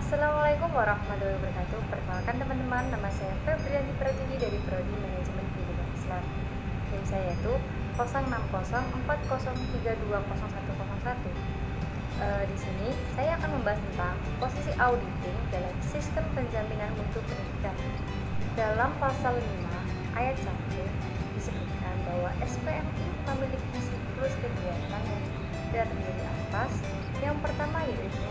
Assalamualaikum warahmatullahi wabarakatuh. Perkenalkan teman-teman, nama saya Febrianti Pratiwi dari Prodi Manajemen Pendidikan Islam. NIM saya itu 06040320101. Di sini saya akan membahas tentang posisi auditing dalam sistem penjaminan mutu pendidikan. Dalam pasal 5 ayat 1 disebutkan bahwa SPMI memiliki siklus kegiatan yang terdiri atas yang pertama yaitu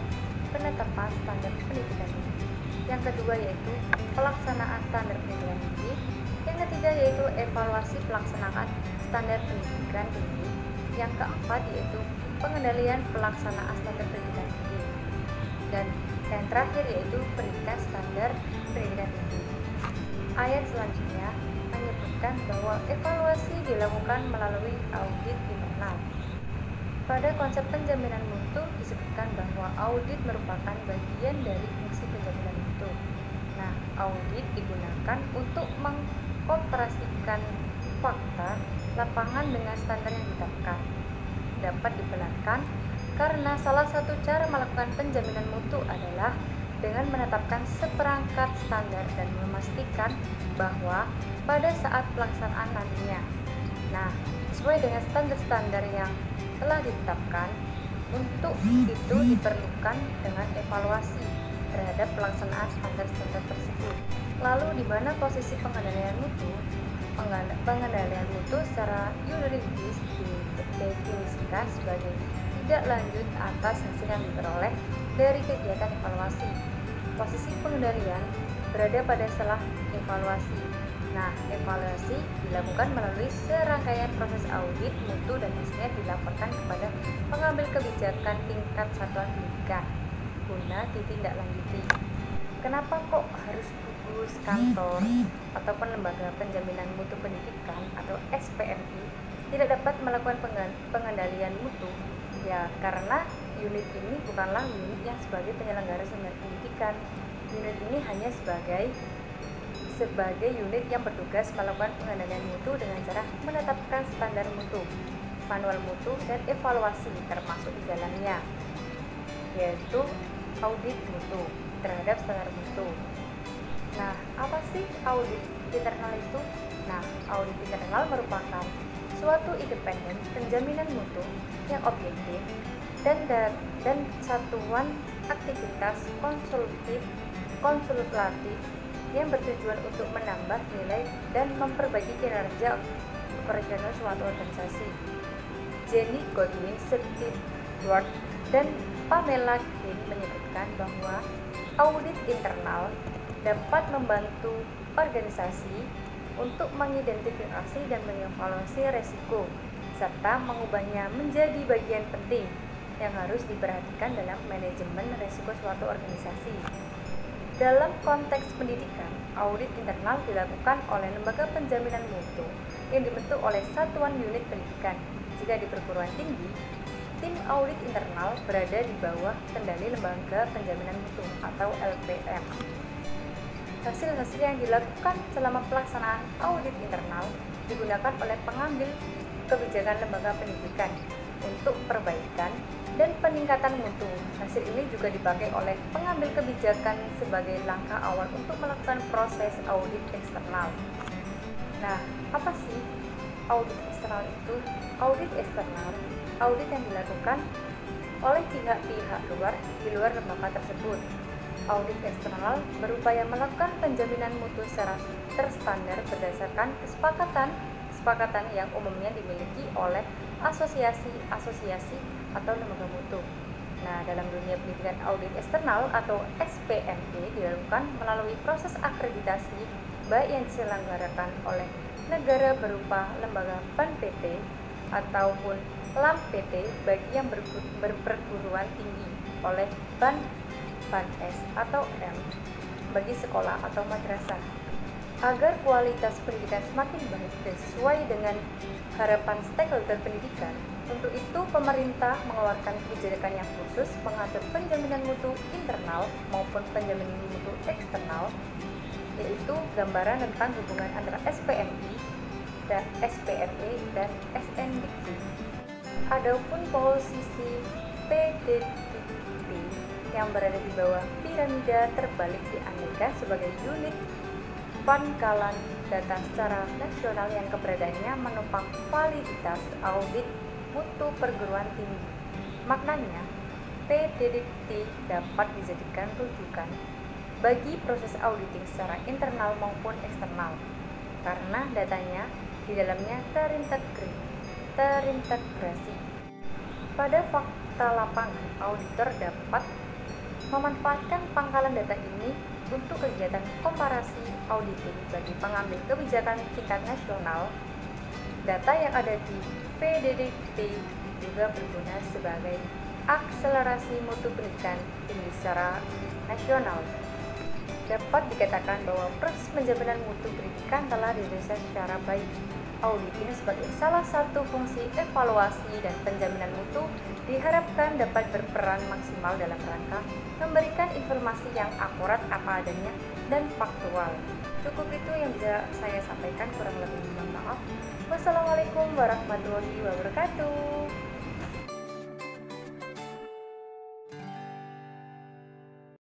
penetapan standar pendidikan tinggi, yang kedua yaitu pelaksanaan standar pendidikan tinggi, yang ketiga yaitu evaluasi pelaksanaan standar pendidikan tinggi, yang keempat yaitu pengendalian pelaksanaan standar pendidikan tinggi, dan yang terakhir yaitu pendidikan standar pendidikan tinggi. Ayat selanjutnya menyebutkan bahwa evaluasi dilakukan melalui audit internal. Pada konsep penjaminan mutu disebutkan bahwa audit merupakan bagian dari fungsi penjaminan mutu. Nah, audit digunakan untuk mengkomparasikan fakta lapangan dengan standar yang ditetapkan. Dapat dibenarkan karena salah satu cara melakukan penjaminan mutu adalah dengan menetapkan seperangkat standar dan memastikan bahwa pada saat pelaksanaan nantinya. Nah, sesuai dengan standar-standar yang telah ditetapkan, untuk itu diperlukan dengan evaluasi terhadap pelaksanaan standar-standar tersebut. Lalu di mana posisi pengendalian mutu? Pengendalian mutu secara yuridis didefinisikan sebagai tidak lanjut atas hasil yang diperoleh dari kegiatan evaluasi. Posisi pengendalian berada pada setelah evaluasi. Nah, evaluasi dilakukan melalui serangkaian proses audit mutu dan hasilnya dilaporkan kepada pengambil kebijakan tingkat satuan pendidikan guna ditindaklanjuti. Kenapa kok harus gugus kantor ataupun lembaga penjaminan mutu pendidikan atau SPMI tidak dapat melakukan pengendalian mutu? Ya, karena unit ini bukanlah unit yang sebagai penyelenggara standar pendidikan. Unit ini hanya sebagai unit yang bertugas melakukan pengendalian mutu dengan cara menetapkan standar mutu, manual mutu, dan evaluasi termasuk di dalamnya, yaitu audit mutu terhadap standar mutu. Nah, apa sih audit internal itu? Nah, audit internal merupakan suatu independen penjaminan mutu yang objektif dan satuan aktivitas konsultatif yang bertujuan untuk menambah nilai dan memperbaiki kinerja operasional suatu organisasi. Jenny Godwin, Stewart, dan Pamela Green menyebutkan bahwa audit internal dapat membantu organisasi untuk mengidentifikasi dan mengevaluasi resiko serta mengubahnya menjadi bagian penting yang harus diperhatikan dalam manajemen resiko suatu organisasi. Dalam konteks pendidikan, audit internal dilakukan oleh lembaga penjaminan mutu yang dibentuk oleh satuan unit pendidikan. Jika di perguruan tinggi, tim audit internal berada di bawah kendali lembaga penjaminan mutu atau LPM. Hasil-hasil yang dilakukan selama pelaksanaan audit internal digunakan oleh pengambil kebijakan lembaga pendidikan untuk perbaikan dan peningkatan mutu. Hasil ini juga dipakai oleh pengambil kebijakan sebagai langkah awal untuk melakukan proses audit eksternal. Nah, apa sih audit eksternal itu? Audit eksternal, audit yang dilakukan oleh pihak-pihak luar di luar lembaga tersebut. Audit eksternal berupaya melakukan penjaminan mutu secara terstandar berdasarkan kesepakatan yang umumnya dimiliki oleh asosiasi atau lembaga mutu. Nah, dalam dunia pendidikan audit eksternal atau SPMP dilakukan melalui proses akreditasi baik yang diselenggarakan oleh negara berupa lembaga PAN PT ataupun LAM PT bagi yang berperguruan tinggi oleh PAN-S atau M bagi sekolah atau madrasah. Agar kualitas pendidikan semakin baik dan sesuai dengan harapan stakeholder pendidikan, untuk itu pemerintah mengeluarkan kebijakan yang khusus mengatur penjaminan mutu internal maupun penjaminan mutu eksternal, yaitu gambaran tentang hubungan antara SPMI, dan SPME, dan SNDIKT. Adapun posisi PDDT yang berada di bawah piramida terbalik diandaikan sebagai unit pangkalan data secara nasional yang keberadaannya menopang validitas audit mutu perguruan tinggi. Maknanya, PDDT dapat dijadikan rujukan bagi proses auditing secara internal maupun eksternal, karena datanya di dalamnya terintegrasi. Pada fakta lapangan, auditor dapat memanfaatkan pangkalan data ini untuk kegiatan komparasi auditing bagi pengambil kebijakan tingkat nasional. Data yang ada di PDDT juga berguna sebagai akselerasi mutu pendidikan tinggi secara nasional. Dapat dikatakan bahwa proses penjaminan mutu pendidikan telah direalisasi secara baik. Auditing sebagai salah satu fungsi evaluasi dan penjaminan mutu diharapkan dapat berperan maksimal dalam rangka memberikan informasi yang akurat apa adanya dan faktual. Cukup itu yang bisa saya sampaikan, kurang lebih mohon maaf. Wassalamualaikum warahmatullahi wabarakatuh.